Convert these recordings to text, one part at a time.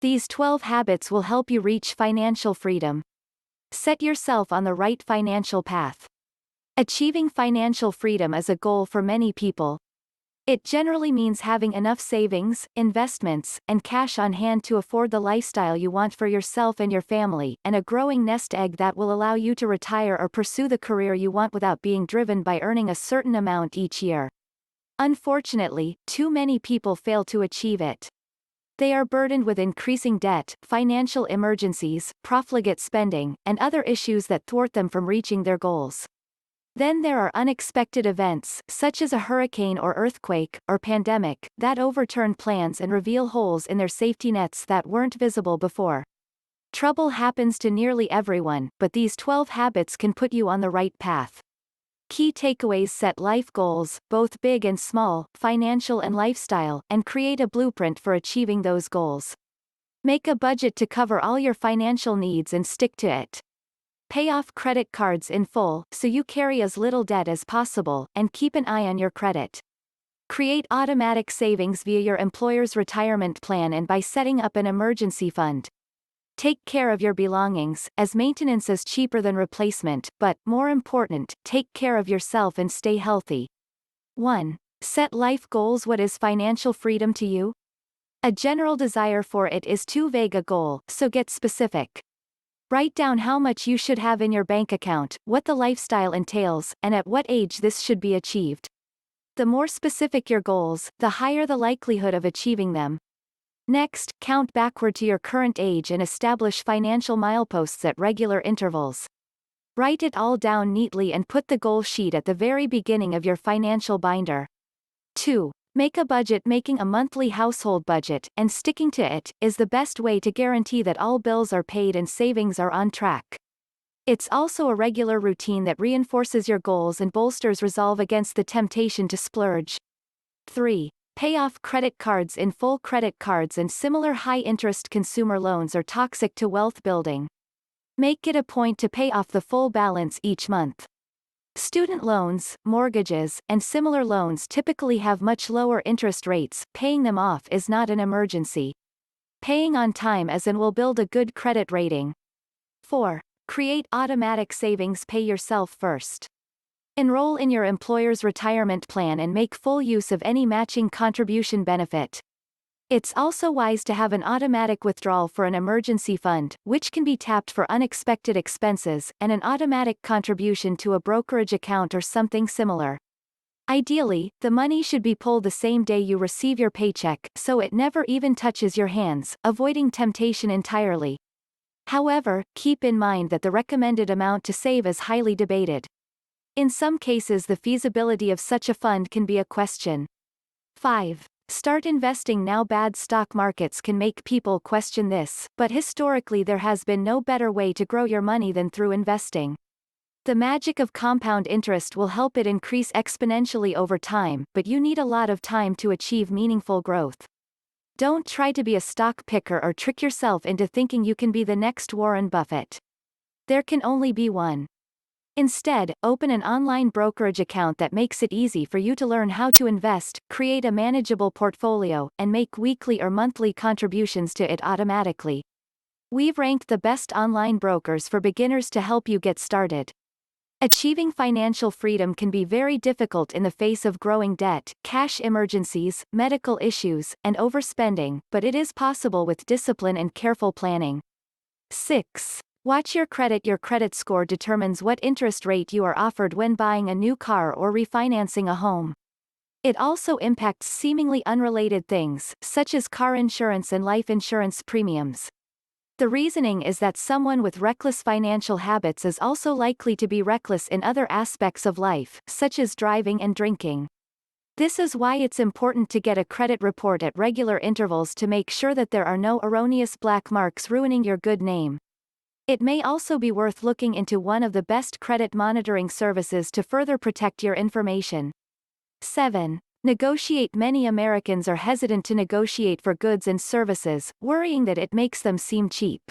These 12 habits will help you reach financial freedom. Set yourself on the right financial path. Achieving financial freedom is a goal for many people. It generally means having enough savings, investments, and cash on hand to afford the lifestyle you want for yourself and your family, and a growing nest egg that will allow you to retire or pursue the career you want without being driven by earning a certain amount each year. Unfortunately, too many people fail to achieve it. They are burdened with increasing debt, financial emergencies, profligate spending, and other issues that thwart them from reaching their goals. Then there are unexpected events, such as a hurricane or earthquake, or pandemic, that overturn plans and reveal holes in their safety nets that weren't visible before. Trouble happens to nearly everyone, but these 12 habits can put you on the right path. Key takeaways: set life goals, both big and small, financial and lifestyle, and create a blueprint for achieving those goals. Make a budget to cover all your financial needs and stick to it. Pay off credit cards in full, so you carry as little debt as possible, and keep an eye on your credit. Create automatic savings via your employer's retirement plan and by setting up an emergency fund. Take care of your belongings, as maintenance is cheaper than replacement, but, more important, take care of yourself and stay healthy. 1. Set life goals. What is financial freedom to you? A general desire for it is too vague a goal, so get specific. Write down how much you should have in your bank account, what the lifestyle entails, and at what age this should be achieved. The more specific your goals, the higher the likelihood of achieving them. Next, count backward to your current age and establish financial mileposts at regular intervals. Write it all down neatly and put the goal sheet at the very beginning of your financial binder. 2. Make a budget. Making a monthly household budget, and sticking to it, is the best way to guarantee that all bills are paid and savings are on track. It's also a regular routine that reinforces your goals and bolsters resolve against the temptation to splurge. 3. Pay off credit cards in full. Credit cards and similar high-interest consumer loans are toxic to wealth building. Make it a point to pay off the full balance each month. Student loans, mortgages, and similar loans typically have much lower interest rates. Paying them off is not an emergency. Paying on time is and will build a good credit rating. 4. Create automatic savings. Pay yourself first. Enroll in your employer's retirement plan and make full use of any matching contribution benefit. It's also wise to have an automatic withdrawal for an emergency fund, which can be tapped for unexpected expenses, and an automatic contribution to a brokerage account or something similar. Ideally, the money should be pulled the same day you receive your paycheck, so it never even touches your hands, avoiding temptation entirely. However, keep in mind that the recommended amount to save is highly debated. In some cases, the feasibility of such a fund can be a question. 5. Start investing now. Bad stock markets can make people question this, but historically there has been no better way to grow your money than through investing. The magic of compound interest will help it increase exponentially over time, but you need a lot of time to achieve meaningful growth. Don't try to be a stock picker or trick yourself into thinking you can be the next Warren Buffett. There can only be one. Instead, open an online brokerage account that makes it easy for you to learn how to invest, create a manageable portfolio, and make weekly or monthly contributions to it automatically. We've ranked the best online brokers for beginners to help you get started. Achieving financial freedom can be very difficult in the face of growing debt, cash emergencies, medical issues, and overspending, but it is possible with discipline and careful planning. 6. Watch your credit. Your credit score determines what interest rate you are offered when buying a new car or refinancing a home. It also impacts seemingly unrelated things, such as car insurance and life insurance premiums. The reasoning is that someone with reckless financial habits is also likely to be reckless in other aspects of life, such as driving and drinking. This is why it's important to get a credit report at regular intervals to make sure that there are no erroneous black marks ruining your good name. It may also be worth looking into one of the best credit monitoring services to further protect your information. 7. Negotiate. Many Americans are hesitant to negotiate for goods and services, worrying that it makes them seem cheap.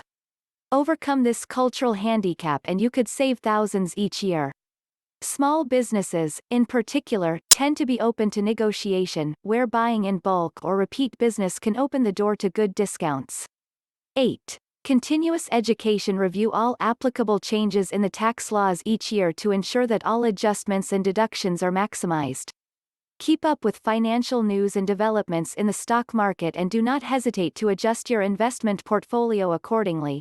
Overcome this cultural handicap and you could save thousands each year. Small businesses, in particular, tend to be open to negotiation, where buying in bulk or repeat business can open the door to good discounts. 8. Continuous education. Review all applicable changes in the tax laws each year to ensure that all adjustments and deductions are maximized. Keep up with financial news and developments in the stock market and do not hesitate to adjust your investment portfolio accordingly.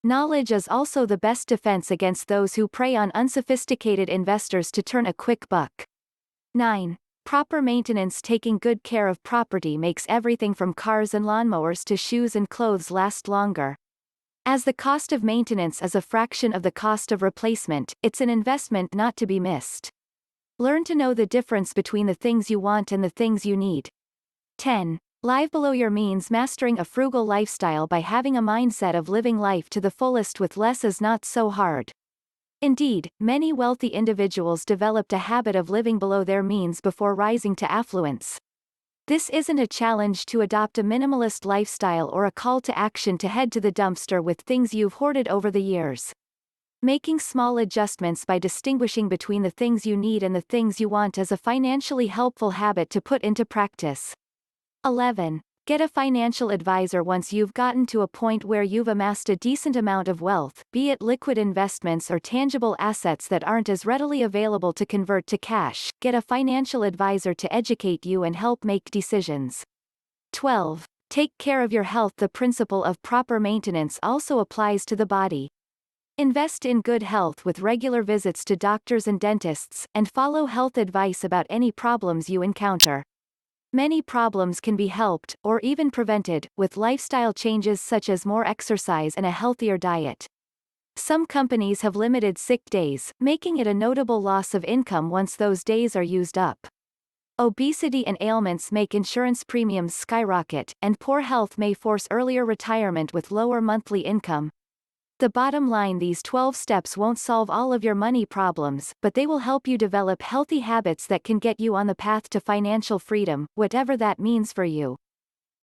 Knowledge is also the best defense against those who prey on unsophisticated investors to turn a quick buck. 9. Proper maintenance. Taking good care of property makes everything from cars and lawnmowers to shoes and clothes last longer. As the cost of maintenance is a fraction of the cost of replacement, it's an investment not to be missed. Learn to know the difference between the things you want and the things you need. 10. Live below your means. Mastering a frugal lifestyle by having a mindset of living life to the fullest with less is not so hard. Indeed, many wealthy individuals developed a habit of living below their means before rising to affluence. This isn't a challenge to adopt a minimalist lifestyle or a call to action to head to the dumpster with things you've hoarded over the years. Making small adjustments by distinguishing between the things you need and the things you want is a financially helpful habit to put into practice. 11. Get a financial advisor. Once you've gotten to a point where you've amassed a decent amount of wealth, be it liquid investments or tangible assets that aren't as readily available to convert to cash, get a financial advisor to educate you and help make decisions. 12. Take care of your health. The principle of proper maintenance also applies to the body. Invest in good health with regular visits to doctors and dentists, and follow health advice about any problems you encounter. Many problems can be helped, or even prevented, with lifestyle changes such as more exercise and a healthier diet. Some companies have limited sick days, making it a notable loss of income once those days are used up. Obesity and ailments make insurance premiums skyrocket, and poor health may force earlier retirement with lower monthly income. The bottom line: these 12 steps won't solve all of your money problems, but they will help you develop healthy habits that can get you on the path to financial freedom, whatever that means for you.